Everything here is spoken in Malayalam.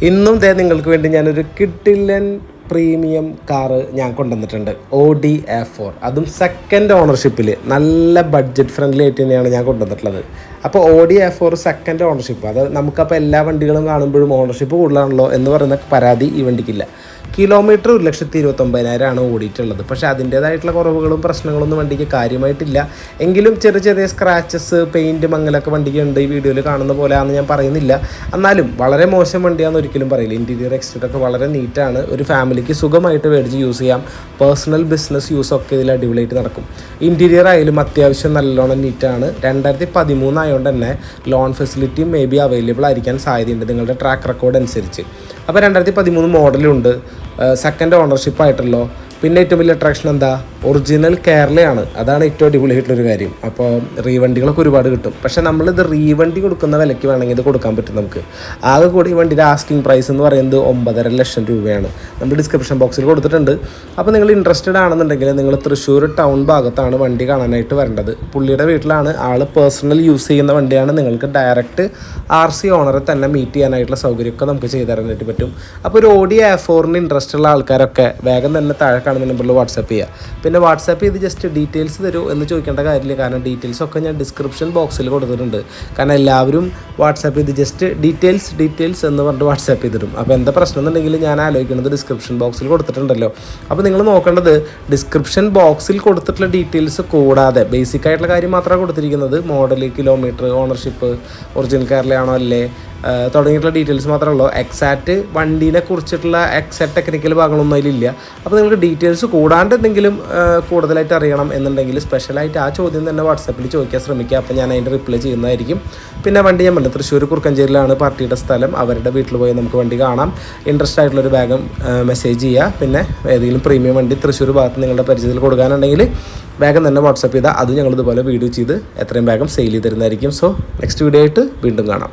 ഇന്നും നിങ്ങൾക്ക് വേണ്ടി ഞാനൊരു കിഡിലൻ പ്രീമിയം കാറ് ഞാൻ കൊണ്ടുവന്നിട്ടുണ്ട്. Audi A4, അതും സെക്കൻഡ് ഓണർഷിപ്പിൽ നല്ല ബഡ്ജറ്റ് ഫ്രണ്ട്ലി ആയിട്ട് തന്നെയാണ് ഞാൻ കൊണ്ടുവന്നിട്ടുള്ളത്. അപ്പോൾ Audi A4 സെക്കൻഡ് ഓണർഷിപ്പ്, അത് നമുക്കപ്പോൾ എല്ലാ വണ്ടികളും കാണുമ്പോഴും ഓണർഷിപ്പ് കൂടുതലാണല്ലോ എന്ന് പറയുന്ന പരാതി ഈ വണ്ടിക്കില്ല. കിലോമീറ്റർ 1,29,000 ഓടിയിട്ടുള്ളത്. പക്ഷേ അതിൻ്റേതായിട്ടുള്ള കുറവുകളും പ്രശ്നങ്ങളൊന്നും വണ്ടിക്ക് കാര്യമായിട്ടില്ല. എങ്കിലും ചെറിയ ചെറിയ സ്ക്രാച്ചസ്, പെയിൻറ്റ് മങ്ങലൊക്കെ വണ്ടിക്ക് ഉണ്ട്. ഈ വീഡിയോയിൽ കാണുന്ന പോലെയാണെന്ന് ഞാൻ പറയുന്നില്ല. എന്നാലും വളരെ മോശം വണ്ടിയാണെന്ന് ഒരിക്കലും പറയില്ല. ഇൻറ്റീരിയർ എക്സ്റ്റീരിയറൊക്കെ വളരെ നീറ്റാണ്. ഒരു ഫാമിലിക്ക് സുഖമായിട്ട് മേടിച്ച് യൂസ് ചെയ്യാം. പേഴ്സണൽ ബിസിനസ് യൂസൊക്കെ ഇതിൽ അടിപൊളിയായിട്ട് നടക്കും. ഇൻറ്റീരിയർ ആയാലും അത്യാവശ്യം നല്ലോണം നീറ്റാണ്. 2013 ആയതുകൊണ്ട് തന്നെ loan facility may be available ആയിരിക്കാൻ സാധ്യതയുണ്ട് നിങ്ങളുടെ ട്രാക്ക് റെക്കോർഡ് അനുസരിച്ച്. അപ്പോൾ 2013 മോഡലുണ്ട്, സെക്കൻഡ് ഓണർഷിപ്പ് ആയിട്ടുള്ളൂ. പിന്നെ ഏറ്റവും വലിയ അട്രാക്ഷൻ എന്താ, ഒറിജിനൽ കേരളയാണ്. അതാണ് ഏറ്റവും അടിപൊളിയായിട്ടുള്ളൊരു കാര്യം. അപ്പോൾ റീവണ്ടികളൊക്കെ ഒരുപാട് കിട്ടും. പക്ഷേ നമ്മളിത് റീവണ്ടി കൊടുക്കുന്ന വിലയ്ക്ക് വേണമെങ്കിൽ ഇത് കൊടുക്കാൻ പറ്റും നമുക്ക്. ആകെ കൂടി ഈ വണ്ടിയുടെ ആസ്കിങ് പ്രൈസ് എന്ന് പറയുന്നത് 9.5 ലക്ഷം രൂപയാണ്. നമ്മൾ ഡിസ്ക്രിപ്ഷൻ ബോക്സിൽ കൊടുത്തിട്ടുണ്ട്. അപ്പോൾ നിങ്ങൾ ഇൻട്രസ്റ്റഡ് ആണെന്നുണ്ടെങ്കിൽ നിങ്ങൾ തൃശ്ശൂർ ടൗൺ ഭാഗത്താണ് വണ്ടി കാണാനായിട്ട് വരേണ്ടത്. പുള്ളിയുടെ വീട്ടിലാണ്, ആൾ പേഴ്സണൽ യൂസ് ചെയ്യുന്ന വണ്ടിയാണ്. നിങ്ങൾക്ക് ഡയറക്റ്റ് RC ഓണറെ തന്നെ മീറ്റ് ചെയ്യാനായിട്ടുള്ള സൗകര്യമൊക്കെ നമുക്ക് ചെയ്തു തരാനായിട്ട് പറ്റും. അപ്പോൾ ഒരു Audi A4 ഇൻട്രസ്റ്റ് ഉള്ള ആൾക്കാരൊക്കെ വേഗം തന്നെ താഴെ കാണുന്ന നമ്പറിൽ വാട്സാപ്പ് ചെയ്യുക. പിന്നെ വാട്സാപ്പ് ചെയ്ത് ജസ്റ്റ് ഡീറ്റെയിൽസ് തരൂ എന്ന് ചോദിക്കേണ്ട കാര്യമില്ല. കാരണം ഡീറ്റെയിൽസൊക്കെ ഞാൻ ഡിസ്ക്രിപ്ഷൻ ബോക്സിൽ കൊടുത്തിട്ടുണ്ട്. കാരണം എല്ലാവരും വാട്സാപ്പ് ചെയ്ത് ജസ്റ്റ് ഡീറ്റെയിൽസ് എന്ന് പറഞ്ഞിട്ട് വാട്സാപ്പ് ചെയ്തിടും. അപ്പോൾ എന്താ പ്രശ്നം എന്നുണ്ടെങ്കിൽ ഞാൻ ആലോചിക്കുന്നത് ഡിസ്ക്രിപ്ഷൻ ബോക്സിൽ കൊടുത്തിട്ടുണ്ടല്ലോ. അപ്പോൾ നിങ്ങൾ നോക്കേണ്ടത് ഡിസ്ക്രിപ്ഷൻ ബോക്സിൽ കൊടുത്തിട്ടുള്ള ഡീറ്റെയിൽസ് കൂടാതെ ബേസിക് ആയിട്ടുള്ള കാര്യം മാത്രമാണ് കൊടുത്തിരിക്കുന്നത്. മോഡൽ, കിലോമീറ്റർ, ഓണർഷിപ്പ്, ഒറിജിനൽ കേരളയാണോ അല്ലേ തുടങ്ങിയിട്ടുള്ള ഡീറ്റെയിൽസ് മാത്രമേ ഉള്ളൂ. എക്സാക്റ്റ് വണ്ടീനെ കുറിച്ചിട്ടുള്ള എക്സാക്റ്റ് ടെക്നിക്കൽ ഭാഗങ്ങളൊന്നും അതിലില്ല. അപ്പോൾ നിങ്ങൾക്ക് ഡീറ്റെയിൽസ് കൂടാണ്ട് എന്തെങ്കിലും കൂടുതലായിട്ട് അറിയണം എന്നുണ്ടെങ്കിൽ സ്പെഷ്യലായിട്ട് ആ ചോദ്യം തന്നെ വാട്സാപ്പിൽ ചോദിക്കാൻ ശ്രമിക്കുക. അപ്പോൾ ഞാൻ അതിൻ്റെ റിപ്ലൈ ചെയ്യുന്നതായിരിക്കും. പിന്നെ വണ്ടി ഞാൻ പറഞ്ഞു, തൃശ്ശൂർ കുറുക്കഞ്ചേരിയിലാണ് പാർട്ടിയുടെ സ്ഥലം. അവരുടെ വീട്ടിൽ പോയി നമുക്ക് വണ്ടി കാണാം. ഇൻട്രസ്റ്റ് ആയിട്ടുള്ളൊരു വേഗം മെസ്സേജ് ചെയ്യുക. പിന്നെ ഏതെങ്കിലും പ്രീമിയം വണ്ടി തൃശ്ശൂർ ഭാഗത്ത് നിങ്ങളുടെ പരിചയത്തിൽ കൊടുക്കാനുണ്ടെങ്കിൽ വേഗം തന്നെ വാട്സാപ്പ് ചെയ്താൽ അത് ഞങ്ങളിതുപോലെ വീഡിയോ ചെയ്ത് എത്രയും വേഗം സെയിൽ ചെയ്ത് തരുന്നതായിരിക്കും. സോ നെക്സ്റ്റ് വീഡിയോ ആയിട്ട് വീണ്ടും കാണാം.